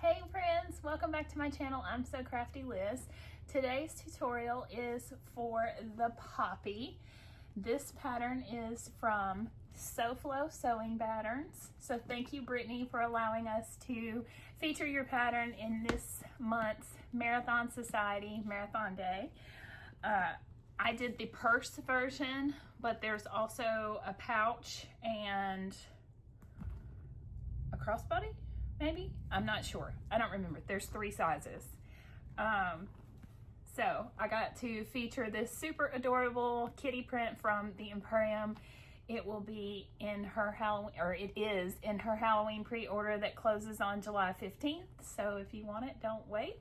Hey friends, welcome back to my channel. I'm So Crafty Liz. Today's tutorial is for the Poppie. This pattern is from SewFlo Sewing Patterns. So thank you, Brittany, for allowing us to feature your pattern in this month's Marathon Society Marathon Day. I did the purse version, but there's also a pouch and a crossbody, maybe? I'm not sure. I don't remember. There's 3 sizes. So I got to feature this super adorable kitty print from the Emporium. It will be in her Halloween, or it is in her Halloween pre-order that closes on July 15th. So if you want it, don't wait.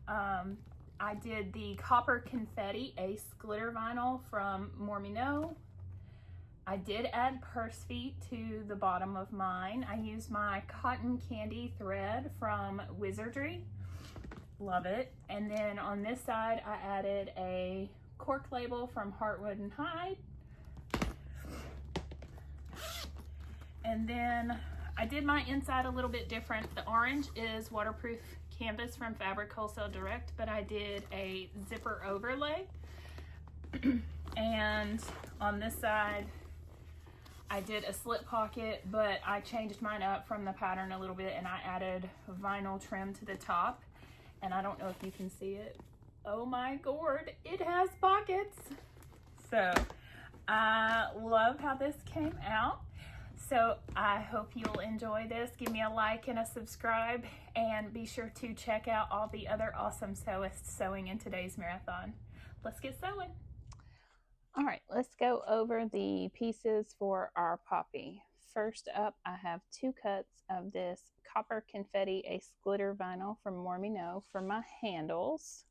I did the Copper Confetti Ace Glitter Vinyl from Mormino. I did add purse feet to the bottom of mine. I used my cotton candy thread from Wizardry. Love it. And then on this side, I added a cork label from Heartwood and Hide. And then I did my inside a little bit different. The orange is waterproof canvas from Fabric Wholesale Direct, but I did a zipper overlay. And on this side, I did a slip pocket, but I changed mine up from the pattern a little bit and I added vinyl trim to the top. And I don't know if you can see it. Oh my gourd, it has pockets. So I love how this came out. So I hope you'll enjoy this. Give me a like and a subscribe, and be sure to check out all the other awesome sewists sewing in today's marathon. Let's get sewing. All right, let's go over the pieces for our Poppie. First up, I have 2 cuts of this Copper Confetti Ace Glitter Vinyl from Mormino for my handles.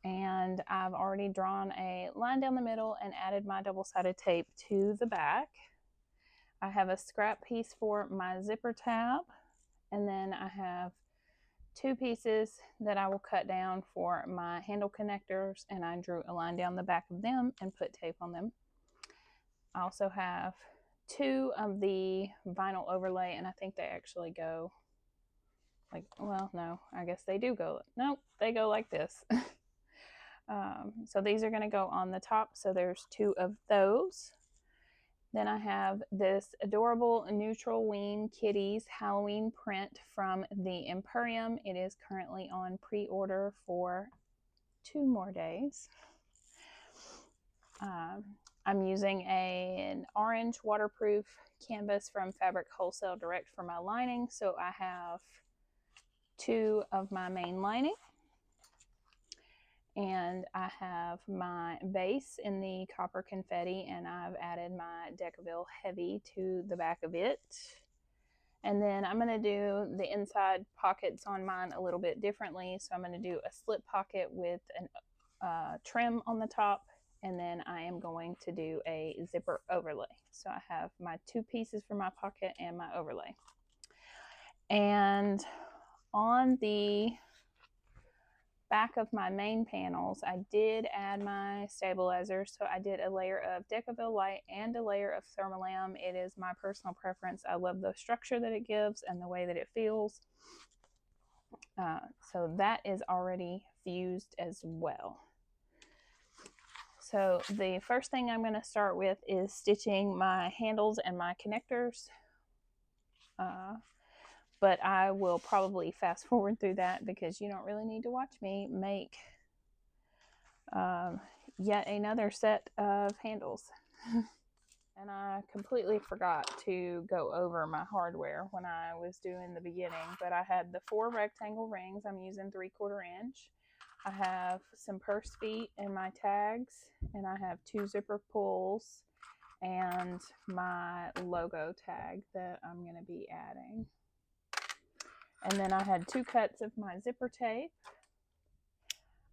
And I've already drawn a line down the middle and added my double-sided tape to the back. I have a scrap piece for my zipper tab, and then I have 2 pieces that I will cut down for my handle connectors, and I drew a line down the back of them and put tape on them. I also have 2 of the vinyl overlay, and I think they actually go like, well, no, I guess they do go, no, they go like this. So these are going to go on the top, so there's 2 of those. Then I have this adorable Neutral Ween Kitties Halloween print from the Emporium. It is currently on pre-order for 2 more days. I'm using an orange waterproof canvas from Fabric Wholesale Direct for my lining. So I have 2 of my main lining. And I have my base in the Copper Confetti, and I've added my Decaville Heavy to the back of it. And then I'm going to do the inside pockets on mine a little bit differently. So I'm going to do a slip pocket with a trim on the top, and then I am going to do a zipper overlay. So I have my 2 pieces for my pocket and my overlay. And on the back of my main panels, I did add my stabilizer. So I did a layer of Decaville Light and a layer of Thermolam. It is my personal preference. I love the structure that it gives and the way that it feels. So that is already fused as well. So the first thing I'm going to start with is stitching my handles and my connectors. But I will probably fast forward through that because you don't really need to watch me make yet another set of handles. And I completely forgot to go over my hardware when I was doing the beginning, but I had the 4 rectangle rings. I'm using 3/4 inch. I have some purse feet in my tags, and I have 2 zipper pulls and my logo tag that I'm going to be adding. And then I had 2 cuts of my zipper tape.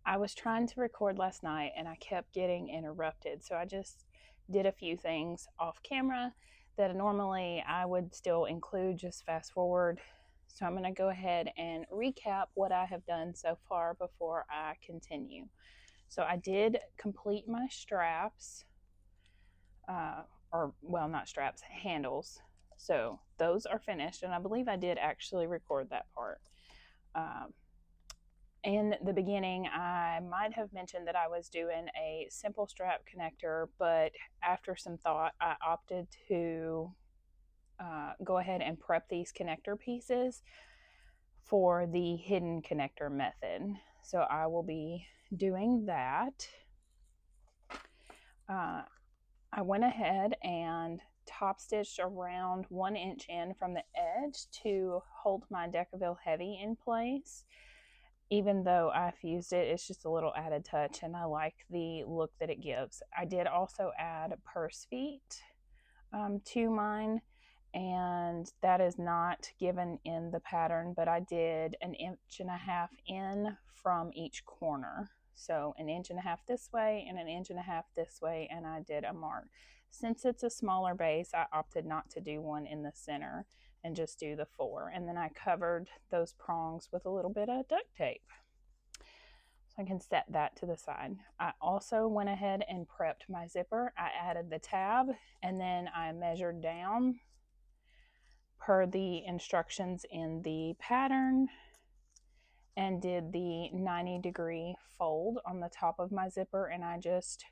I was trying to record last night and I kept getting interrupted. So I just did a few things off camera that normally I would still include, just fast forward. So I'm going to go ahead and recap what I have done so far before I continue. So I did complete my straps, or well, not straps, handles. So those are finished, and I believe I did actually record that part. In the beginning, I might have mentioned that I was doing a simple strap connector, but after some thought, I opted to go ahead and prep these connector pieces for the hidden connector method. So I will be doing that. I went ahead and top stitched around 1 inch in from the edge to hold my Decaville Heavy in place. Even though I fused it, it's just a little added touch and I like the look that it gives. I did also add purse feet to mine, and that is not given in the pattern, but I did 1.5 inches in from each corner. So 1.5 inches this way and 1.5 inches this way, and I did a mark. Since it's a smaller base, I opted not to do one in the center and just do the 4. And then I covered those prongs with a little bit of duct tape. So I can set that to the side. I also went ahead and prepped my zipper. I added the tab and then I measured down per the instructions in the pattern and did the 90-degree fold on the top of my zipper, and I just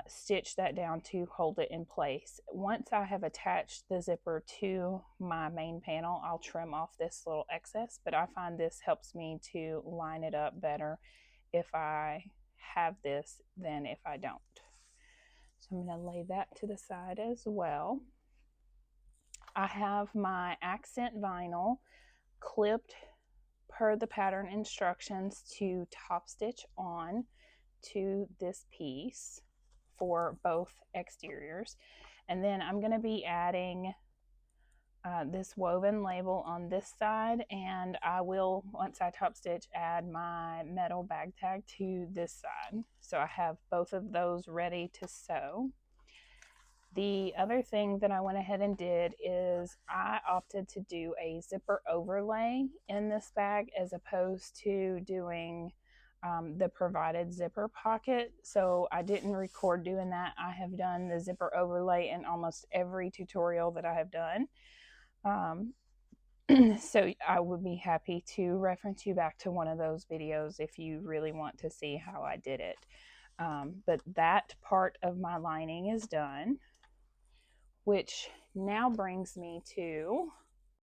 stitch that down to hold it in place. Once I have attached the zipper to my main panel, I'll trim off this little excess, but I find this helps me to line it up better if I have this than if I don't. So I'm going to lay that to the side as well. I have my accent vinyl clipped per the pattern instructions to top stitch on to this piece for both exteriors. And then I'm going to be adding this woven label on this side, and I will, once I top stitch, add my metal bag tag to this side. So I have both of those ready to sew. The other thing that I went ahead and did is I opted to do a zipper overlay in this bag as opposed to doing the provided zipper pocket. So I didn't record doing that. I have done the zipper overlay in almost every tutorial that I have done. So I would be happy to reference you back to one of those videos if you really want to see how I did it. But that part of my lining is done, which now brings me to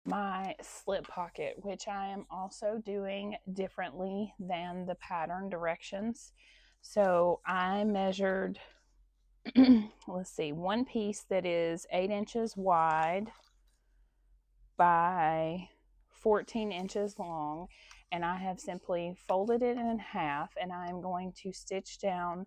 my slip pocket, which I am also doing differently than the pattern directions. So I measured, let's see, one piece that is 8 inches wide by 14 inches long, and I have simply folded it in half, and I'm going to stitch down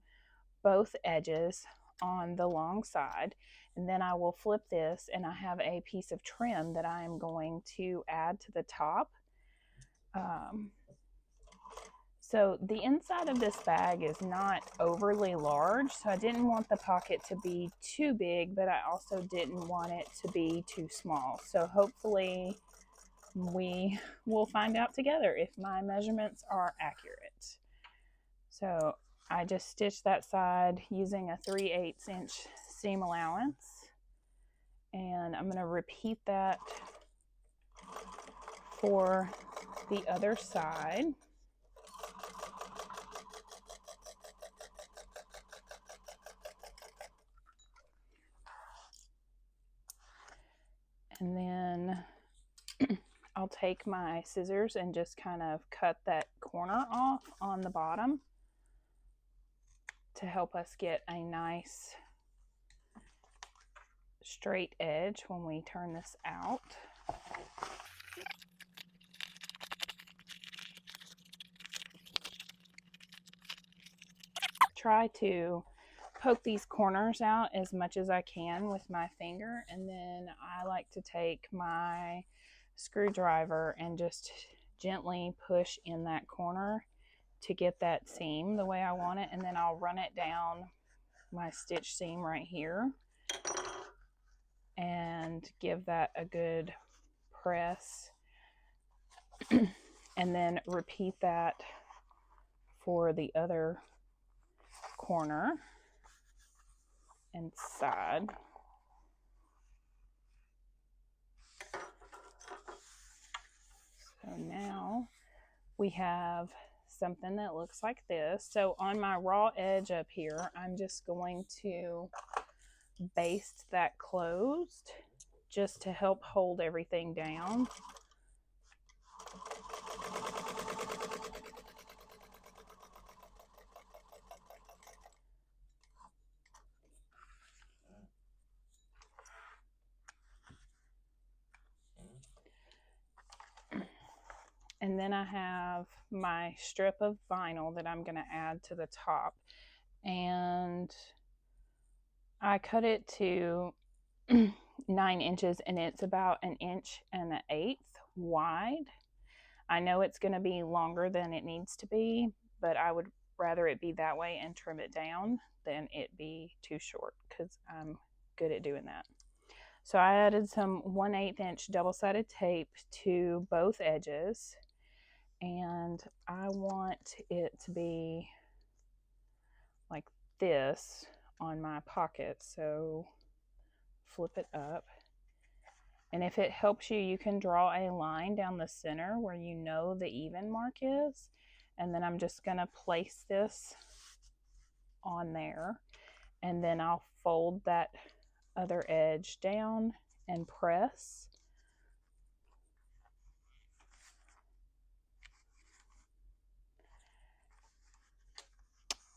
both edges on the long side, and then I will flip this, and I have a piece of trim that I am going to add to the top. So the inside of this bag is not overly large, so I didn't want the pocket to be too big, but I also didn't want it to be too small. So hopefully we will find out together if my measurements are accurate. So I just stitched that side using a 3/8 inch seam allowance, and I'm going to repeat that for the other side. And then I'll take my scissors and just kind of cut that corner off on the bottom to help us get a nice straight edge when we turn this out. Try to poke these corners out as much as I can with my finger, and then I like to take my screwdriver and just gently push in that corner to get that seam the way I want it, and then I'll run it down my stitch seam right here and give that a good press and then repeat that for the other corner and side. So now we have something that looks like this. So on my raw edge up here, I'm just going to baste that closed just to help hold everything down. And then I have my strip of vinyl that I'm going to add to the top. And I cut it to 9 inches, and it's about 1 1/8 wide. I know it's going to be longer than it needs to be, but I would rather it be that way and trim it down than it be too short, because I'm good at doing that. So I added some 1/8 inch double-sided tape to both edges, and I want it to be like this on my pocket. So flip it up, and if it helps you, you can draw a line down the center where you know the even mark is, and then I'm just going to place this on there, and then I'll fold that other edge down and press.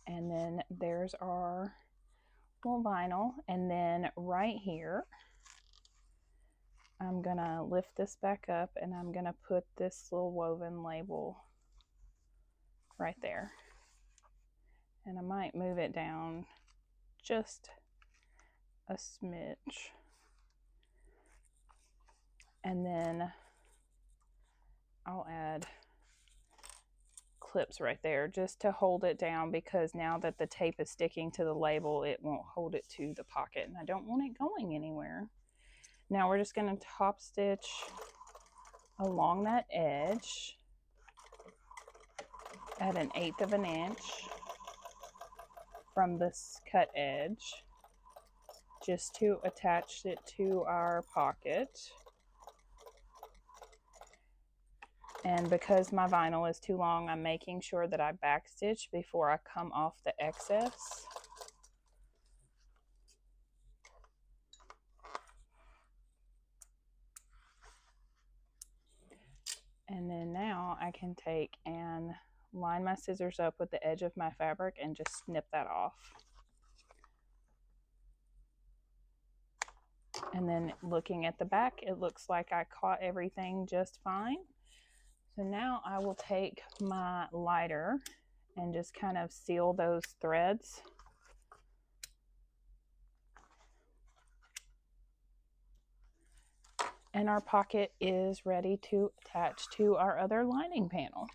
And then there's our little vinyl. And then right here, I'm gonna lift this back up, and I'm gonna put this little woven label right there. And I might move it down just a smidge. And then I'll add clips right there just to hold it down, because now that the tape is sticking to the label, it won't hold it to the pocket, and I don't want it going anywhere. Now we're just going to top stitch along that edge at 1/8 of an inch from this cut edge, just to attach it to our pocket. And because my vinyl is too long, I'm making sure that I backstitch before I come off the excess. And then now I can take and line my scissors up with the edge of my fabric and just snip that off. And then looking at the back, it looks like I caught everything just fine. So now I will take my lighter and just kind of seal those threads. And our pocket is ready to attach to our other lining panel.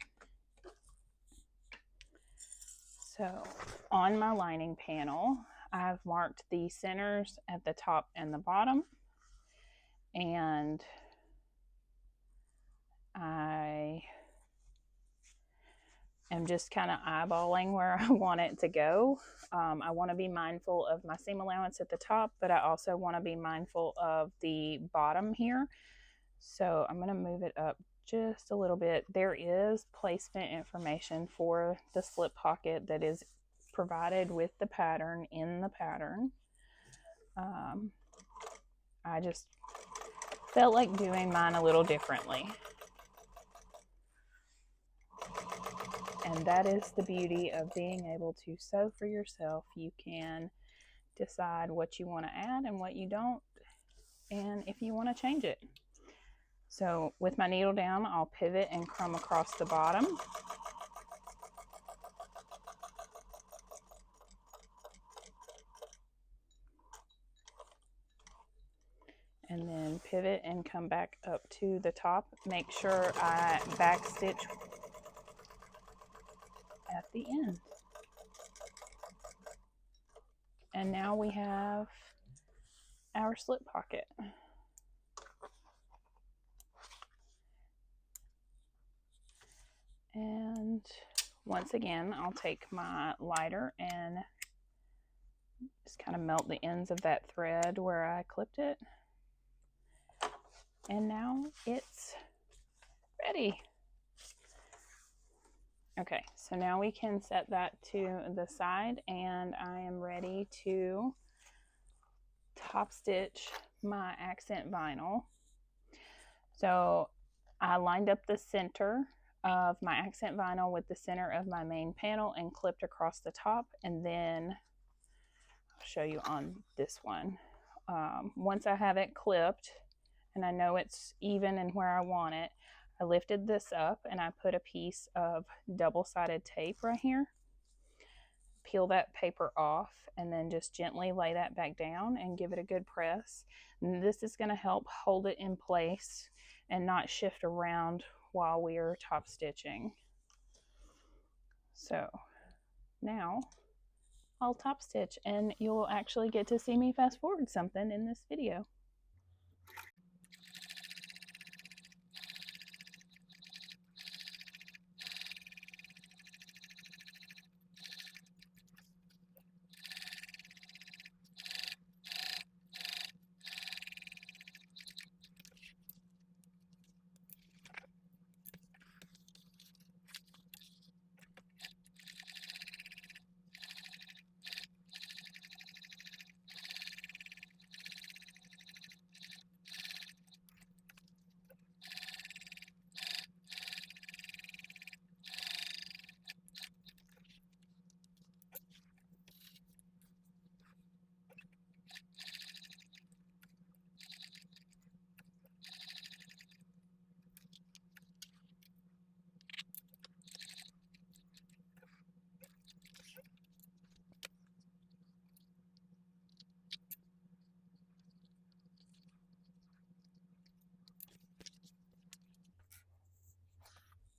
So on my lining panel, I've marked the centers at the top and the bottom, and I am just kind of eyeballing where I want it to go. I want to be mindful of my seam allowance at the top, but I also want to be mindful of the bottom here. So I'm going to move it up just a little bit. There is placement information for the slip pocket that is provided with the pattern in the pattern. I just felt like doing mine a little differently. And that is the beauty of being able to sew for yourself. You can decide what you want to add and what you don't, and if you want to change it. So with my needle down, I'll pivot and crumb across the bottom. And then pivot and come back up to the top. Make sure I backstitch at the end. And now we have our slip pocket. And once again, I'll take my lighter and just kind of melt the ends of that thread where I clipped it. And now it's ready. Okay, so now we can set that to the side, and I am ready to top stitch my accent vinyl. So I lined up the center of my accent vinyl with the center of my main panel and clipped across the top, and then I'll show you on this one. Once I have it clipped and I know it's even and where I want it, I lifted this up and I put a piece of double-sided tape right here. Peel that paper off and then just gently lay that back down and give it a good press. And this is going to help hold it in place and not shift around while we are top stitching. So now I'll top stitch, and you'll actually get to see me fast forward something in this video.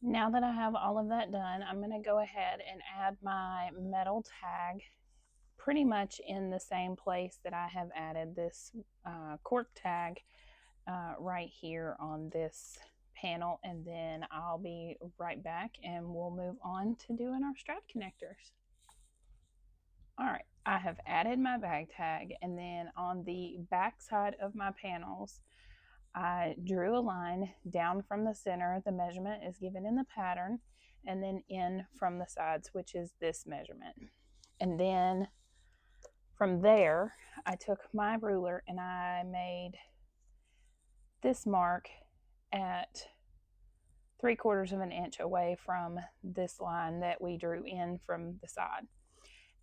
Now that I have all of that done, I'm going to go ahead and add my metal tag pretty much in the same place that I have added this cork tag right here on this panel, and then I'll be right back and we'll move on to doing our strap connectors. All right, I have added my bag tag, and then on the back side of my panels, I drew a line down from the center. The measurement is given in the pattern, and then in from the sides, which is this measurement. And then from there, I took my ruler and I made this mark at 3/4 of an inch away from this line that we drew in from the side.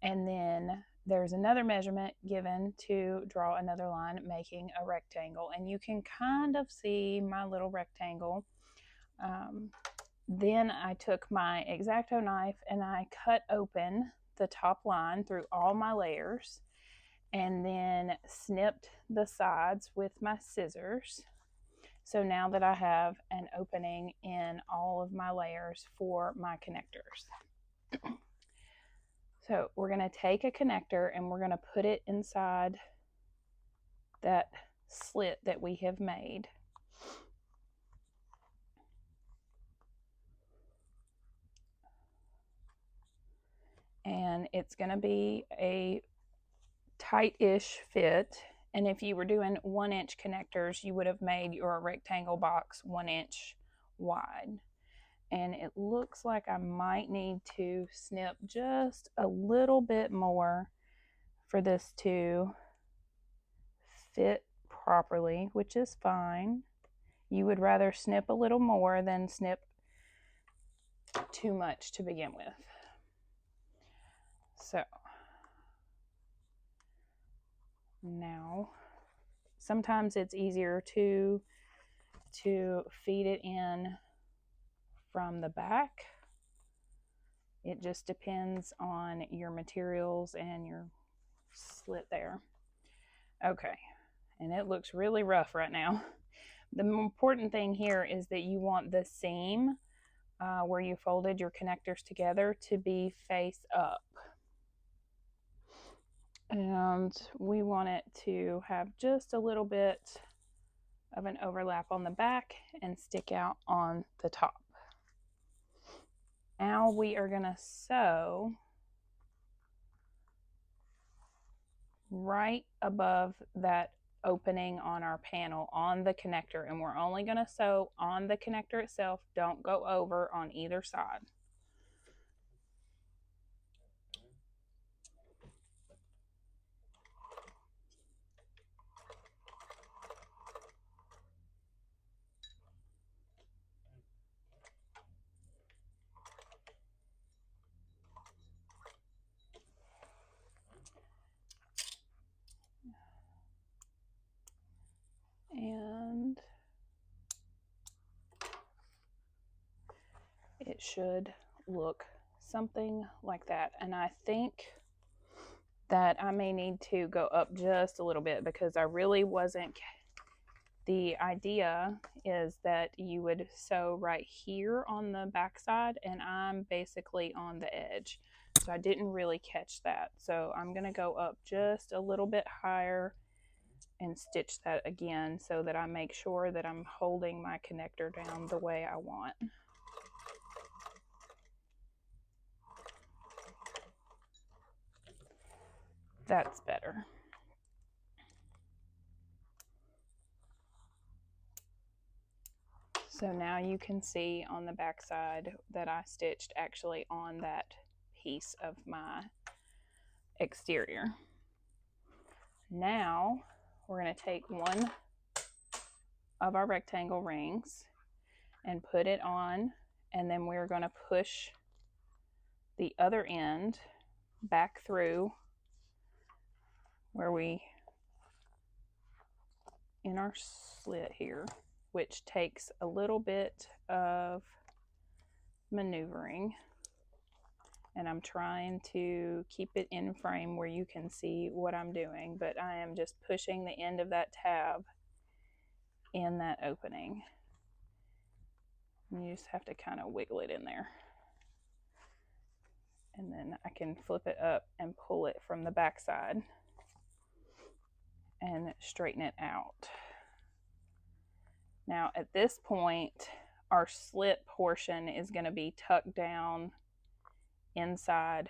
And then there's another measurement given to draw another line, making a rectangle. And you can kind of see my little rectangle. Then I took my X-Acto knife and I cut open the top line through all my layers, and then snipped the sides with my scissors. So now that I have an opening in all of my layers for my connectors. So we're going to take a connector and we're going to put it inside that slit that we have made. And it's going to be a tight-ish fit. And if you were doing 1-inch connectors, you would have made your rectangle box 1 inch wide. And it looks like I might need to snip just a little bit more for this to fit properly, which is fine. You would rather snip a little more than snip too much to begin with. So now sometimes it's easier to feed it in from the back. It just depends on your materials and your slit there. Okay, and it looks really rough right now. The important thing here is that you want the seam where you folded your connectors together to be face up. And we want it to have just a little bit of an overlap on the back and stick out on the top. Now we are going to sew right above that opening on our panel on the connector, and we're only going to sew on the connector itself. Don't go over on either side. it should look something like that. And I think that I may need to go up just a little bit because I really wasn't. The idea is that you would sew right here on the back side, and I'm basically on the edge. So I didn't really catch that. So I'm going to go up just a little bit higher and stitch that again so that I make sure that I'm holding my connector down the way I want. That's better. So now you can see on the back side that I stitched actually on that piece of my exterior. Now we're going to take one of our rectangle rings and put it on, and then we're going to push the other end back through where we, in our slit here, which takes a little bit of maneuvering, and I'm trying to keep it in frame where you can see what I'm doing, but I am just pushing the end of that tab in that opening. And you just have to kind of wiggle it in there. And then I can flip it up and pull it from the back side and straighten it out. Now at this point, our slit portion is going to be tucked down inside,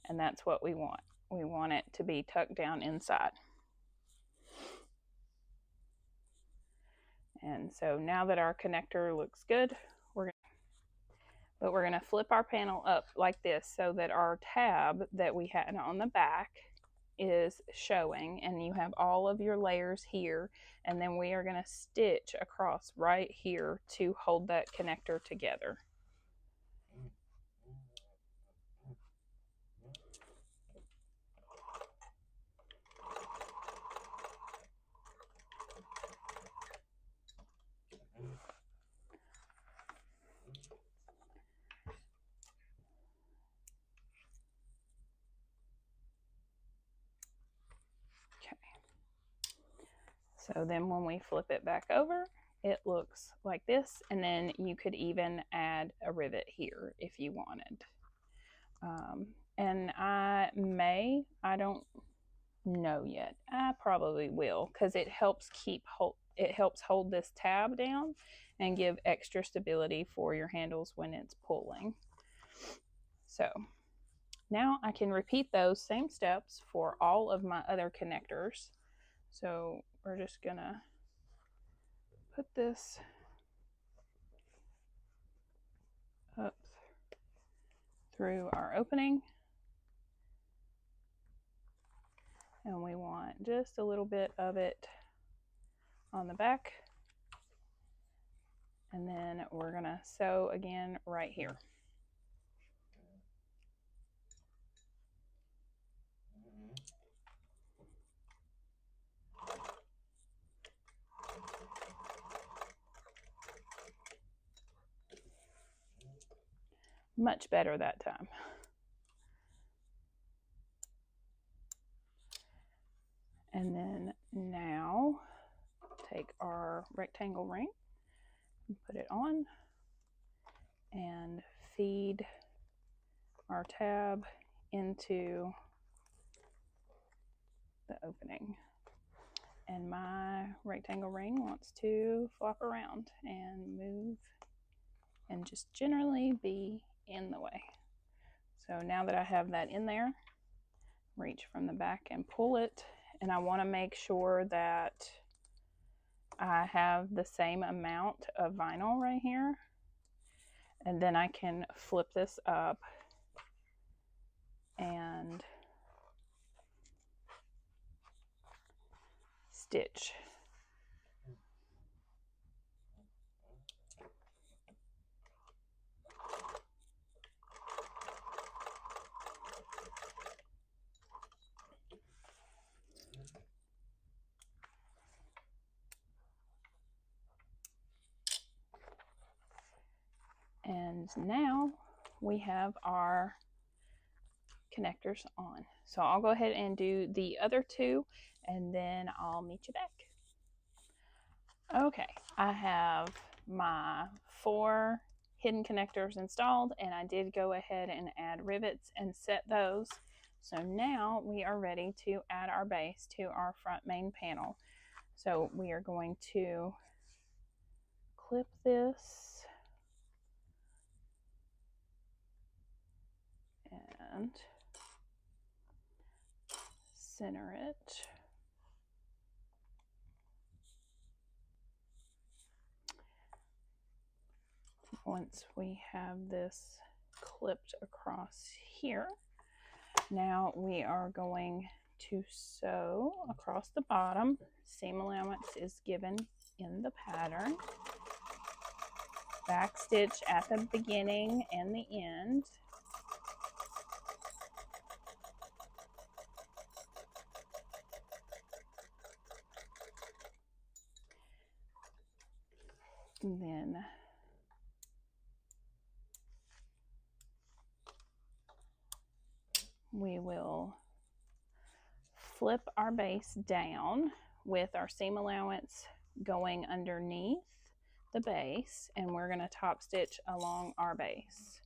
and that's what we want. We want it to be tucked down inside. And so now that our connector looks good, we're going to flip our panel up like this so that our tab that we had on the back is showing, and you have all of your layers here, and then we are going to stitch across right here to hold that connector together. So then when we flip it back over, it looks like this, and then you could even add a rivet here if you wanted. And I don't know yet. I probably will, because it helps hold this tab down and give extra stability for your handles when it's pulling. So now I can repeat those same steps for all of my other connectors. So we're just gonna put this up through our opening, and we want just a little bit of it on the back, and then we're gonna sew again right here. Much better that time. And then now take our rectangle ring and put it on and feed our tab into the opening. And my rectangle ring wants to flop around and move and just generally be in the way. So now that I have that in there, reach from the back and pull it, and I want to make sure that I have the same amount of vinyl right here, and then I can flip this up and stitch. And And now we have our connectors on. So I'll go ahead and do the other two and then I'll meet you back. Okay, I have my 4 hidden connectors installed, and I did go ahead and add rivets and set those. So now we are ready to add our base to our front main panel. So we are going to clip this and center it. Once we have this clipped across here, now we are going to sew across the bottom. Seam allowance is given in the pattern. Back stitch at the beginning and the end. And then we will flip our base down with our seam allowance going underneath the base, and we're going to top stitch along our base.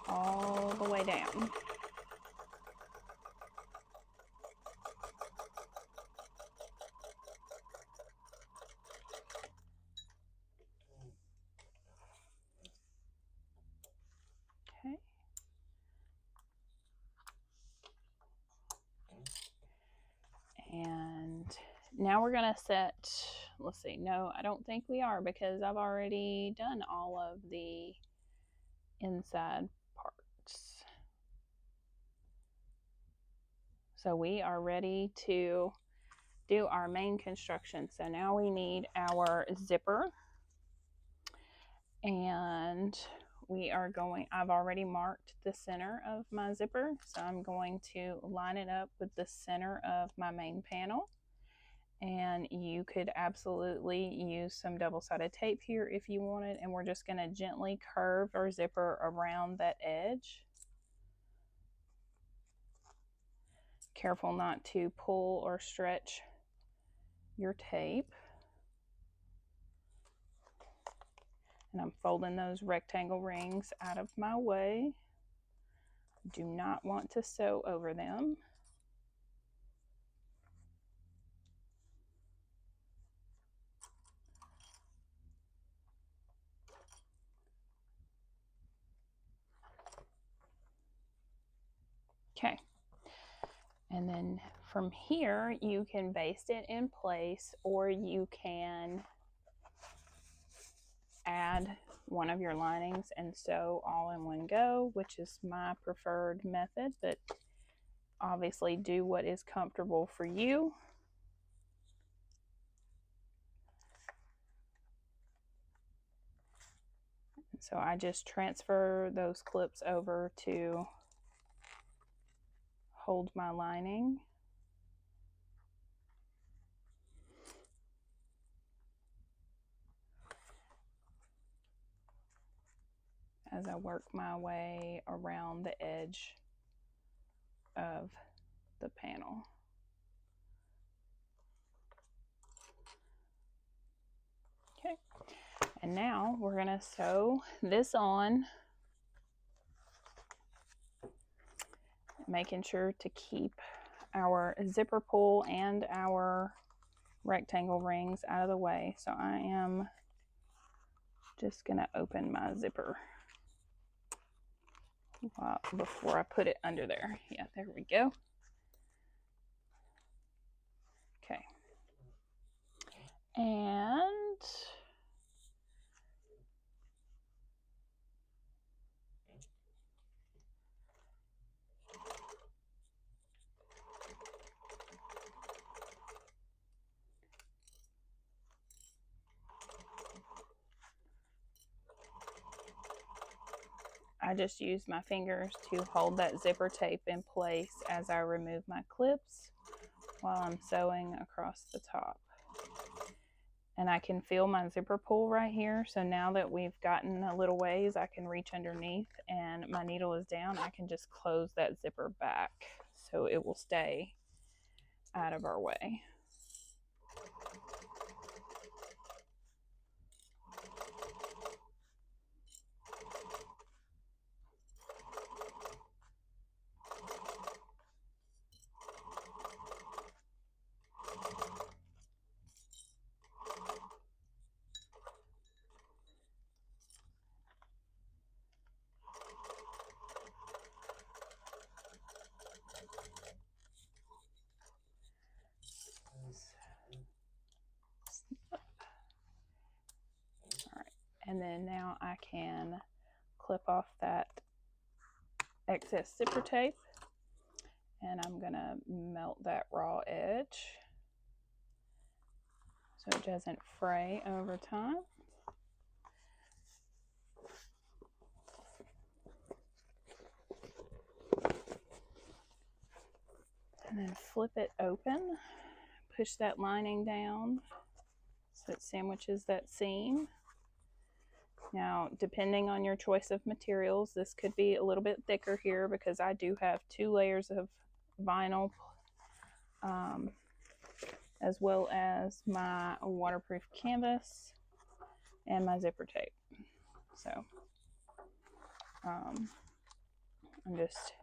All the way down. Okay. And now we're going to set, let's see, no, I don't think we are, because I've already done all of the inside parts. So we are ready to do our main construction. So now we need our zipper, and we are going, I've already marked the center of my zipper, so I'm going to line it up with the center of my main panel. And you could absolutely use some double-sided tape here if you wanted, and we're just going to gently curve our zipper around that edge. Careful not to pull or stretch your tape. And I'm folding those rectangle rings out of my way. Do not want to sew over them. Okay. And then from here, you can baste it in place, or you can add one of your linings and sew all in one go, which is my preferred method, but obviously do what is comfortable for you. So I just transfer those clips over to hold my lining. As I work my way around the edge of the panel. Okay, and now we're going to sew this on, making sure to keep our zipper pull and our rectangle rings out of the way. So I am just going to open my zipper before I put it under there. Yeah, there we go. Okay. And I just use my fingers to hold that zipper tape in place as I remove my clips, while I'm sewing across the top. And I can feel my zipper pull right here. So now that we've gotten a little ways, I can reach underneath and my needle is down. I can just close that zipper back so it will stay out of our way. And then now I can clip off that excess zipper tape, and I'm gonna melt that raw edge so it doesn't fray over time. And then flip it open, push that lining down so it sandwiches that seam. Now, depending on your choice of materials, this could be a little bit thicker here because I do have 2 layers of vinyl as well as my waterproof canvas and my zipper tape. So I'm just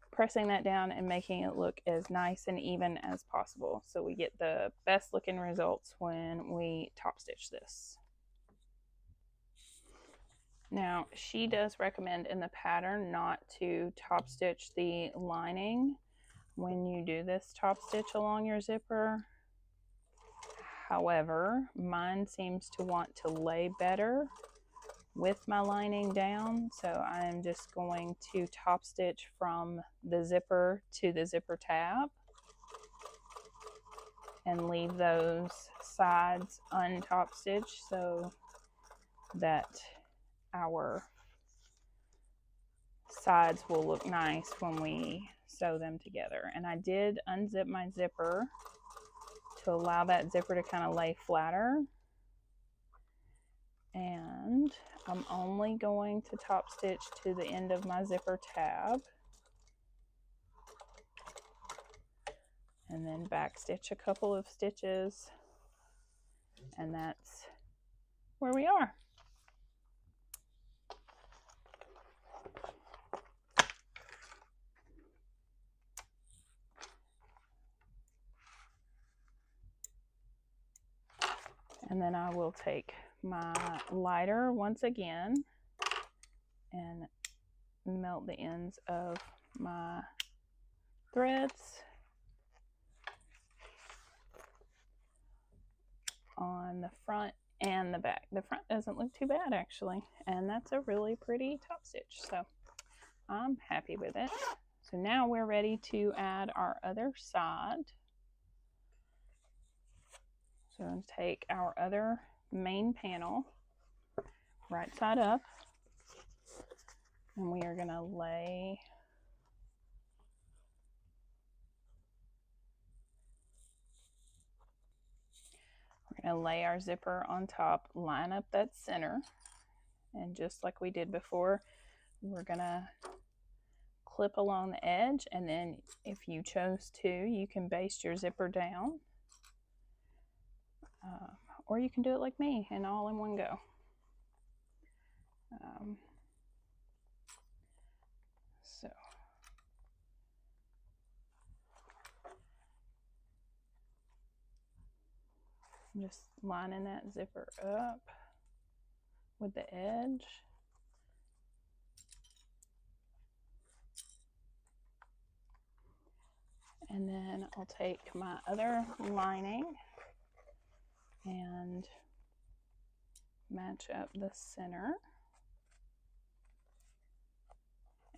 pressing that down and making it look as nice and even as possible so we get the best looking results when we top stitch this. Now, she does recommend in the pattern not to top stitch the lining when you do this top stitch along your zipper. However, mine seems to want to lay better with my lining down, so I'm just going to top stitch from the zipper to the zipper tab and leave those sides untop stitched so that our sides will look nice when we sew them together. And I did unzip my zipper to allow that zipper to kind of lay flatter. And I'm only going to top stitch to the end of my zipper tab and then back stitch a couple of stitches, and that's where we are. And then I will take my lighter once again and melt the ends of my threads on the front and the back. The front doesn't look too bad actually, and that's a really pretty top stitch, so I'm happy with it. So now we're ready to add our other side. So I'm going to take our other main panel, right side up, and we are going to lay our zipper on top, line up that center, and just like we did before, we're going to clip along the edge, and then if you chose to, you can baste your zipper down. Or you can do it like me and all in one go. So I'm just lining that zipper up with the edge. And then I'll take my other lining and match up the center,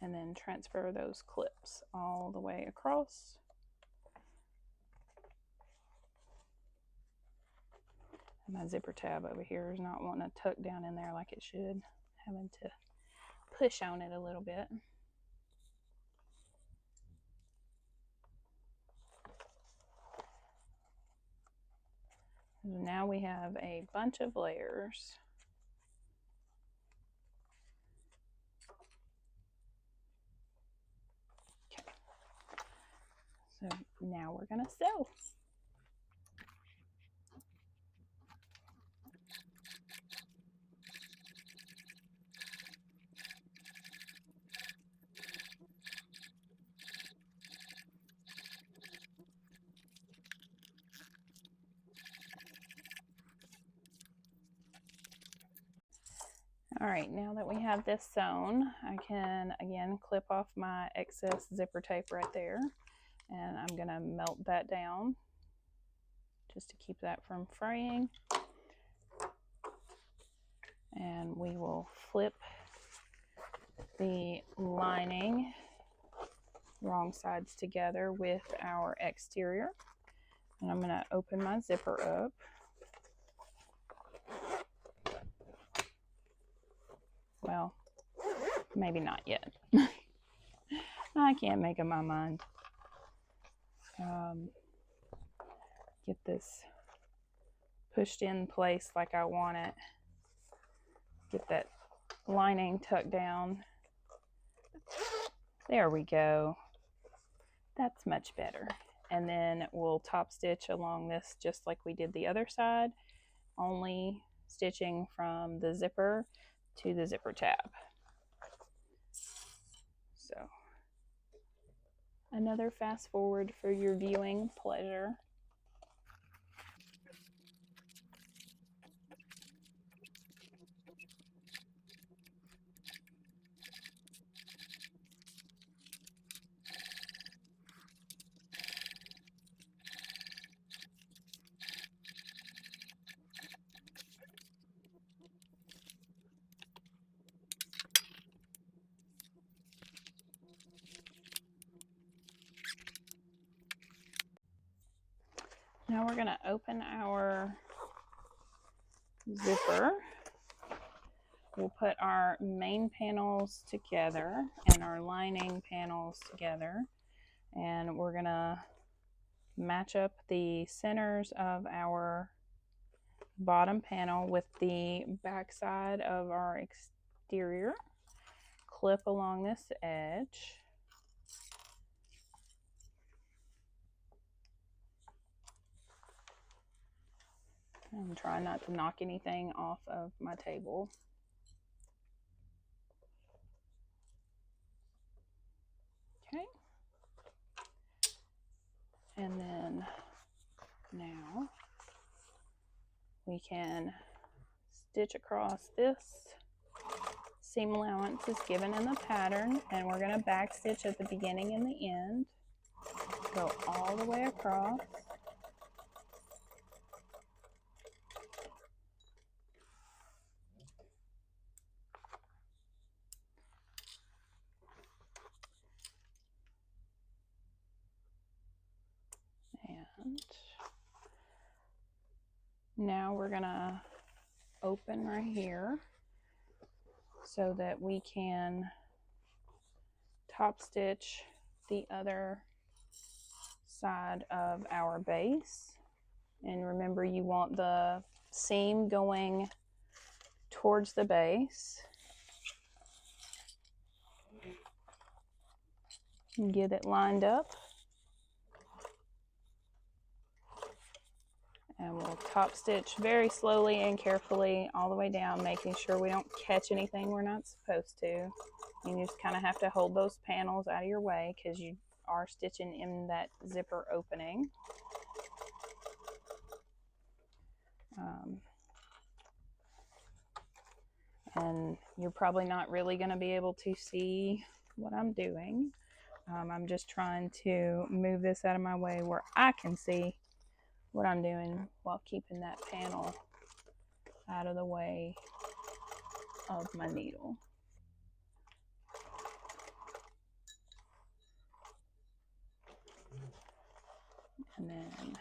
and then transfer those clips all the way across. And my zipper tab over here is not wanting to tuck down in there like it should, having to push on it a little bit. Now we have a bunch of layers. Okay. So now we're going to sew. All right, now that we have this sewn, I can again clip off my excess zipper tape right there, and I'm gonna melt that down just to keep that from fraying. And we will flip the lining wrong sides together with our exterior. And I'm gonna open my zipper up. Well, maybe not yet. I can't make up my mind. Get this pushed in place like I want it. Get that lining tucked down. There we go. That's much better. And then we'll top stitch along this just like we did the other side, only stitching from the zipper to the zipper tab. So another fast forward for your viewing pleasure. Now we're going to open our zipper. We'll put our main panels together and our lining panels together, and we're going to match up the centers of our bottom panel with the back side of our exterior. Clip along this edge. And try not to knock anything off of my table. Okay. And then now we can stitch across this. Seam allowance is given in the pattern, and we're going to back stitch at the beginning and the end. Go all the way across. And now we're going to open right here so that we can top stitch the other side of our base. And remember, you want the seam going towards the base. And get it lined up. And we'll top stitch very slowly and carefully all the way down, making sure we don't catch anything we're not supposed to. You just kind of have to hold those panels out of your way because you are stitching in that zipper opening. And you're probably not really going to be able to see what I'm doing. I'm just trying to move this out of my way where I can see what I'm doing while keeping that panel out of the way of my needle. And then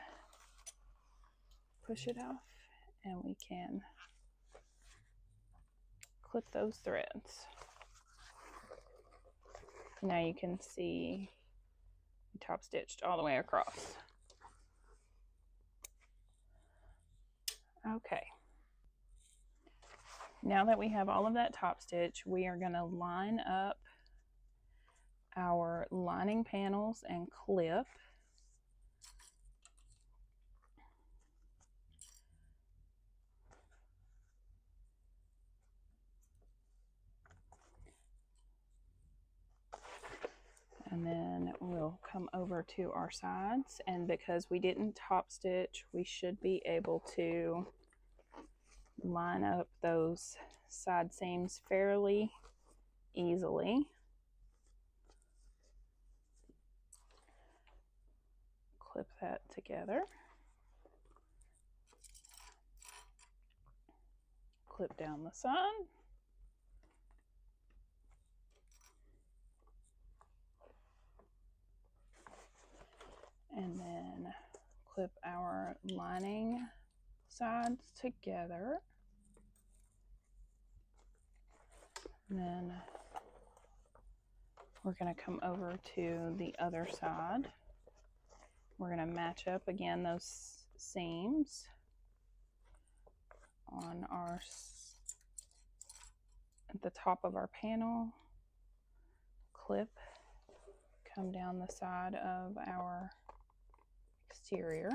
push it off, and we can clip those threads. Now you can see top stitched all the way across. Okay. Now that we have all of that top stitch, we are going to line up our lining panels and clip. And then we'll come over to our sides, and because we didn't top stitch, we should be able to line up those side seams fairly easily. Clip that together. Clip down the side. And then clip our lining sides together. And then we're going to come over to the other side. We're going to match up again those seams on our at the top of our panel. Clip, come down the side of our exterior.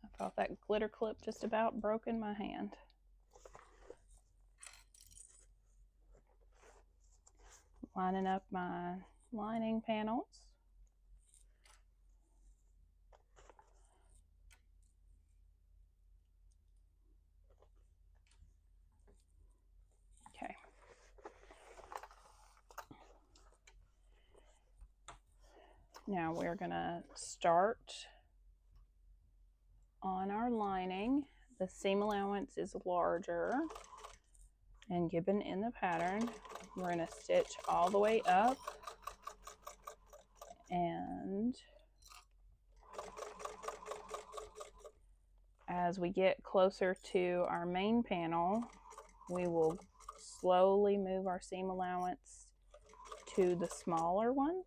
I thought that glitter clip just about broke in my hand. Lining up my lining panels. Okay. Now we're going to start on our lining. The seam allowance is larger and given in the pattern. We're going to stitch all the way up, and as we get closer to our main panel, we will slowly move our seam allowance to the smaller one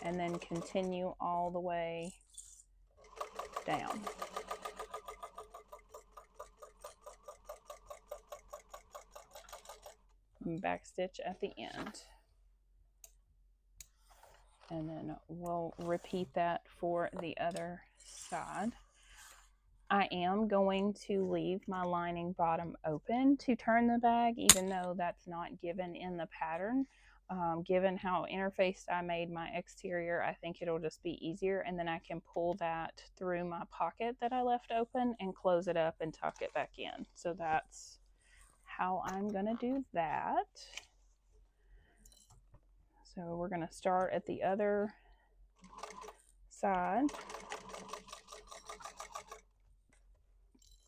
and then continue all the way down. Back stitch at the end, and then we'll repeat that for the other side. I am going to leave my lining bottom open to turn the bag, even though that's not given in the pattern. Given how interfaced I made my exterior, I think it'll just be easier, and then I can pull that through my pocket that I left open and close it up and tuck it back in. So that's how I'm gonna do that. So we're gonna start at the other side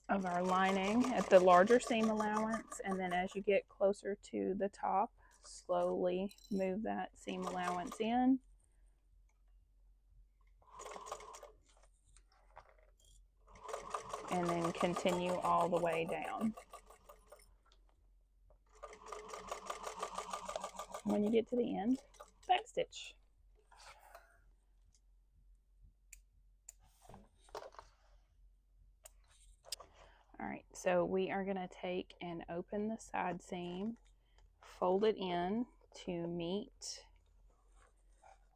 of our lining at the larger seam allowance, and then as you get closer to the top, slowly move that seam allowance in. And then continue all the way down. When you get to the end, backstitch. All right, so we are going to take and open the side seam, fold it in to meet,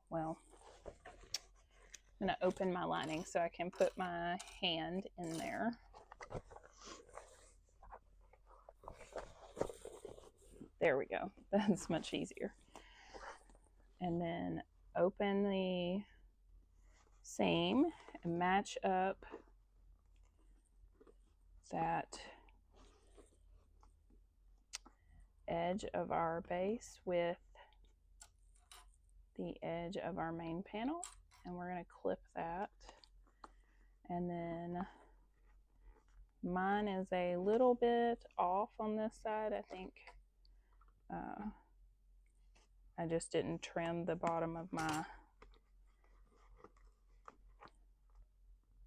well, I'm going to open my lining so I can put my hand in there. There we go. That's much easier. And then open the seam and match up that edge of our base with the edge of our main panel, and we're going to clip that. And then mine is a little bit off on this side. I think I just didn't trim the bottom of my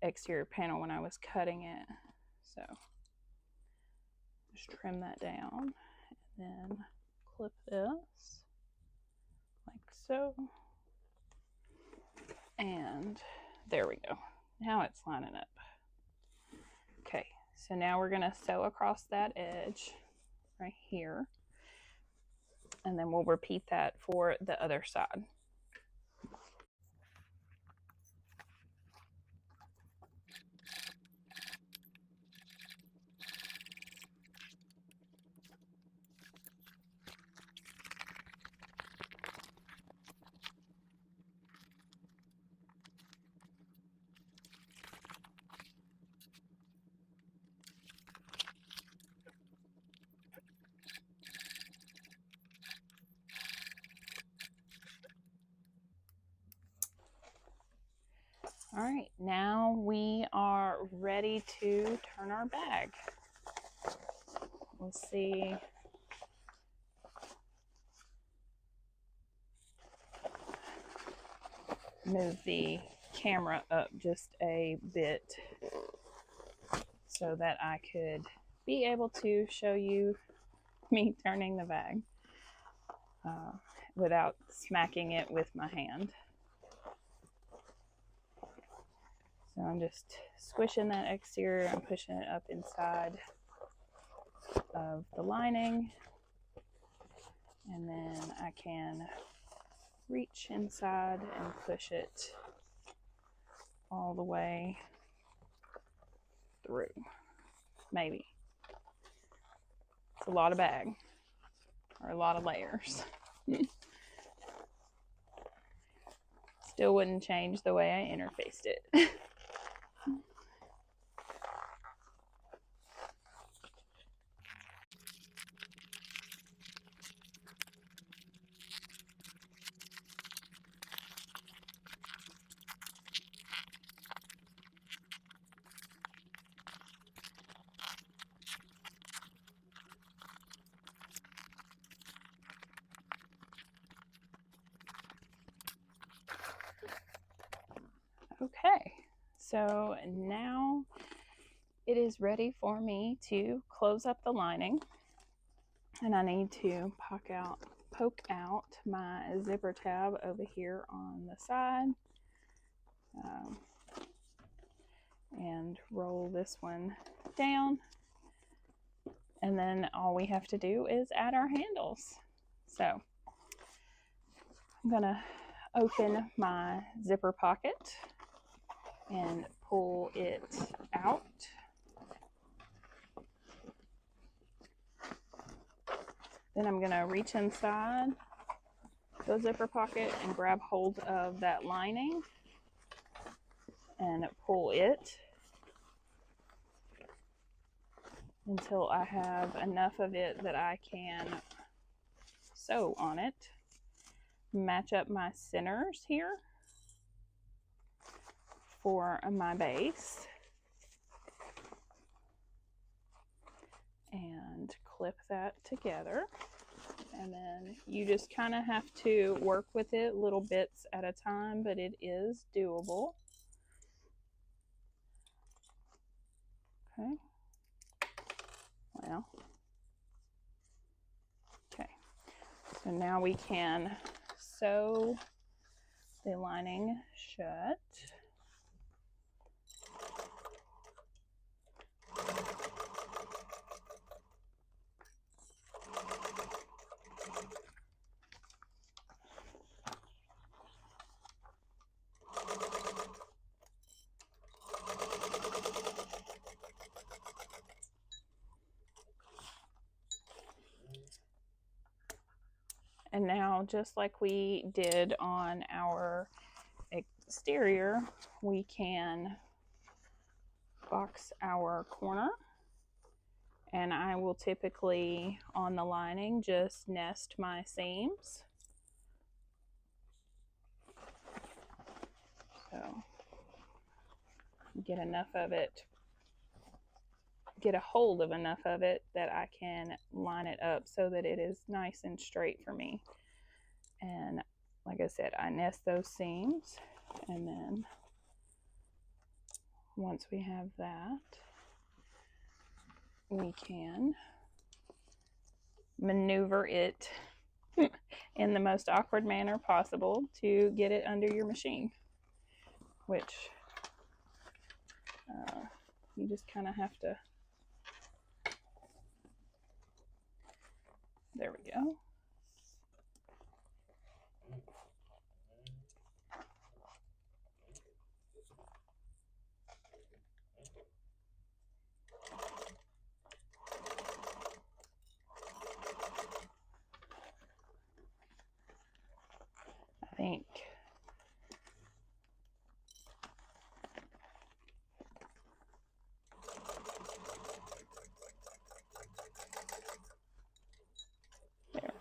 exterior panel when I was cutting it, so just trim that down, and then clip this like so. And there we go. Now it's lining up. Okay, so now we're going to sew across that edge right here. And then we'll repeat that for the other side. All right, now we are ready to turn our bag. We'll see. Move the camera up just a bit so that I could be able to show you me turning the bag without smacking it with my hand. So I'm just squishing that exterior and pushing it up inside of the lining, and then I can reach inside and push it all the way through. Maybe. It's a lot of bag, or a lot of layers. Still wouldn't change the way I interfaced it. Okay, so now it is ready for me to close up the lining, and I need to poke out my zipper tab over here on the side, and roll this one down, and then all we have to do is add our handles. So I'm gonna open my zipper pocket and pull it out. Then I'm going to reach inside the zipper pocket and grab hold of that lining and pull it until I have enough of it that I can sew on it. Match up my centers here for my base and clip that together, and then you just kind of have to work with it little bits at a time, but it is doable. Okay, well, okay, so now we can sew the lining shut. And now, just like we did on our exterior, we can box our corner. And I will typically, on the lining, just nest my seams. So, get enough of it, get a hold of enough of it that I can line it up so that it is nice and straight for me. And like I said, I nest those seams, and then once we have that, we can maneuver it in the most awkward manner possible to get it under your machine. which you just kind of have to, there we go. I think there.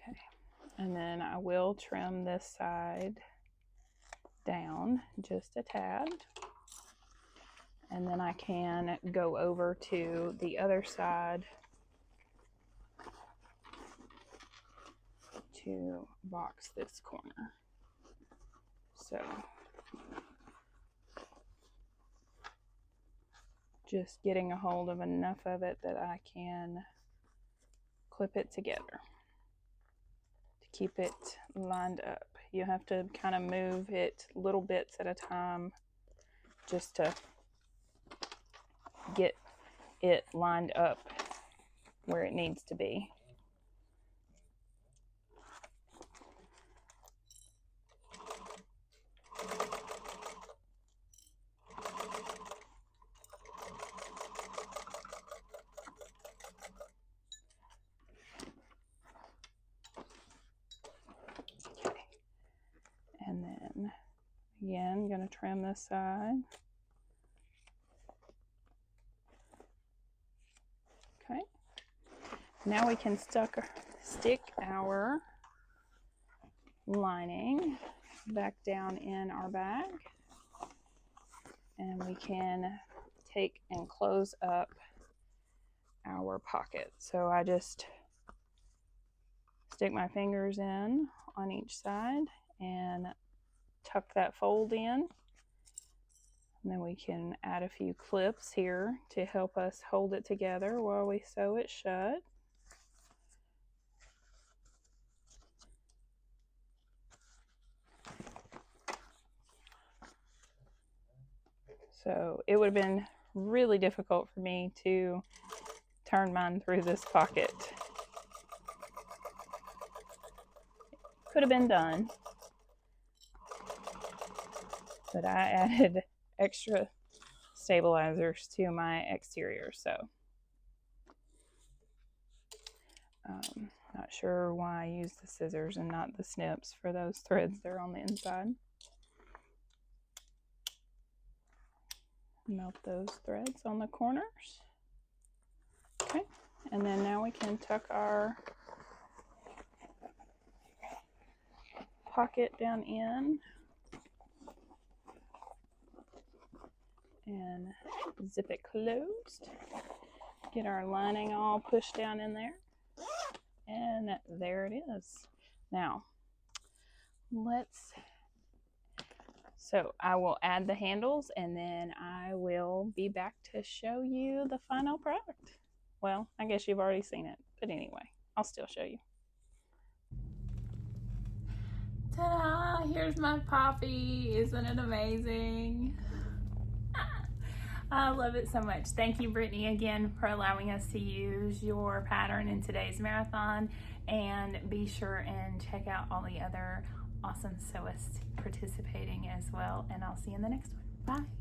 Okay, and then I will trim this side down just a tad, and then I can go over to the other side to box this corner. So just getting a hold of enough of it that I can clip it together to keep it lined up. You have to kind of move it little bits at a time just to get it lined up where it needs to be. Okay. And then again, I'm going to trim this side. Okay. Now we can stick our lining back down in our bag, and we can take and close up our pocket. So I just stick my fingers in on each side and tuck that fold in. And then we can add a few clips here to help us hold it together while we sew it shut. So it would have been really difficult for me to turn mine through this pocket. Could have been done, but I added extra stabilizers to my exterior, so not sure why I used the scissors and not the snips for those threads that are on the inside. Melt those threads on the corners. Okay, and then now we can tuck our pocket down in and zip it closed. Get our lining all pushed down in there, and there it is. Now so I will add the handles, and then I will be back to show you the final product. Well, I guess you've already seen it, but anyway, I'll still show you. Ta-da! Here's my Poppie. Isn't it amazing? I love it so much. Thank you, Brittany, again for allowing us to use your pattern in today's marathon, and be sure and check out all the other awesome sewists participating as well, and I'll see you in the next one. Bye.